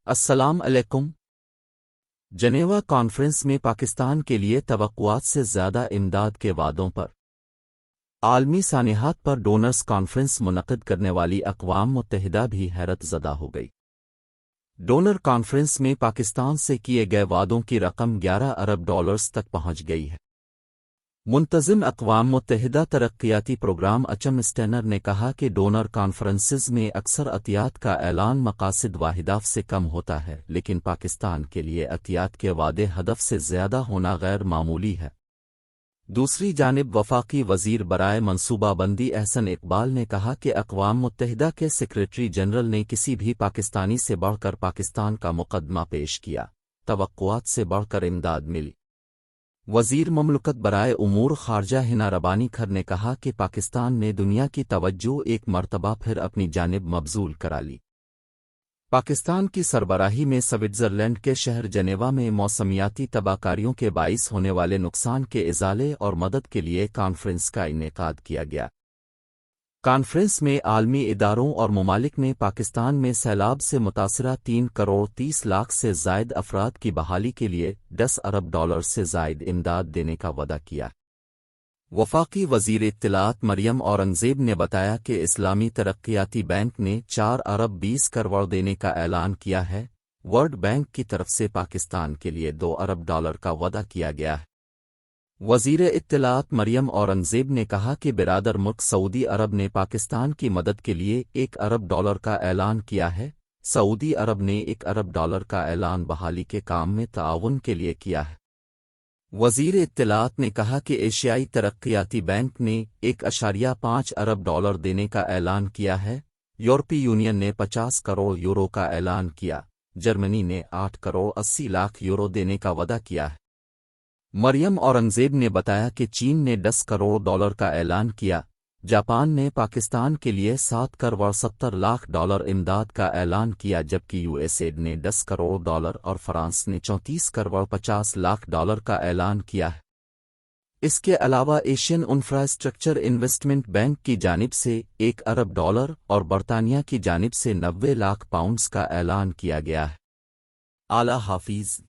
السلام علیکم۔ Geneva conference میں پاکستان کے لیے توقعات سے زیادہ امداد کے وعدوں پر عالمی سانحات پر ڈونرز کانفرنس منعقد کرنے والی اقوام متحدہ بھی حیرت زدہ ہو گئی۔ ڈونر کانفرنس میں پاکستان سے کیے گئے وعدوں کی رقم 11 ارب ڈالرز تک پہنچ گئی ہے۔ منتظم اقوام متحدہ ترقیاتی پروگرام ایچ اسٹینر نے کہا کہ ڈونر کانفرنسز میں اکثر عطیات کا اعلان مقاصد و اہداف سے کم ہوتا ہے، لیکن پاکستان کے لیے عطیات کے وعدے ہدف سے زیادہ ہونا غیر معمولی ہے۔ دوسری جانب وفاقی وزیر برائے منصوبہ بندی احسن اقبال نے کہا کہ اقوام متحدہ کے سیکریٹری جنرل نے کسی بھی پاکستانی سے بڑھ کر پاکستان کا مقدمہ پیش کیا، توقعات سے بڑھ کر امداد ملی۔ وزیر مملکت برائے امور خارجہ ہنا ربانی کھر نے کہا کہ پاکستان نے دنیا کی توجہ ایک مرتبہ پھر اپنی جانب مبذول کرا لی۔ پاکستان کی سربراہی میں سوئٹزرلینڈ کے شہر جنیوا میں موسمیاتی تباہ کاریوں کے باعث ہونے والے نقصان کے ازالے اور مدد کے لیے کانفرنس کا انعقاد کیا گیا۔ کانفرنس میں عالمی اداروں اور ممالک نے پاکستان میں سیلاب سے متاثرہ 3 کروڑ 30 لاکھ سے زائد افراد کی بحالی کے لیے 10 ارب ڈالر سے زائد امداد دینے کا وعدہ کیا۔ وفاقی وزیر اطلاعات مریم اورنگزیب نے بتایا کہ اسلامی ترقیاتی بینک نے 4 ارب 20 کروڑ دینے کا اعلان کیا ہے۔ ورلڈ بینک کی طرف سے پاکستان کے لیے 2 ارب ڈالر کا وعدہ کیا گیا ہے۔ وزیر اطلاعات مریم اورنگزیب نے کہا کہ برادر ملک سعودی عرب نے پاکستان کی مدد کے لیے 1 ارب ڈالر کا اعلان کیا ہے۔ سعودی عرب نے 1 ارب ڈالر کا اعلان بحالی کے کام میں تعاون کے لیے کیا ہے۔ وزیر اطلاعات نے کہا کہ ایشیائی ترقیاتی بینک نے 1.5 ارب ڈالر دینے کا اعلان کیا ہے۔ یورپی یونین نے 50 کروڑ یورو کا اعلان کیا۔ جرمنی نے 8 کروڑ 80 لاکھ یورو دینے کا وعدہ کیا ہے۔ مریم اورنگزیب نے بتایا کہ چین نے 10 کروڑ ڈالر کا اعلان کیا۔ جاپان نے پاکستان کے لیے 7 کروڑ 70 لاکھ ڈالر امداد کا اعلان کیا، جبکہ یو ایس اے نے 10 کروڑ ڈالر اور فرانس نے 34 کروڑ 50 لاکھ ڈالر کا اعلان کیا ہے۔ اس کے علاوہ ایشین انفراسٹرکچر انویسٹمنٹ بینک کی جانب سے 1 ارب ڈالر اور برطانیہ کی جانب سے 90 لاکھ پاؤنڈز کا اعلان کیا گیا ہے۔ اعلیٰ حافظ۔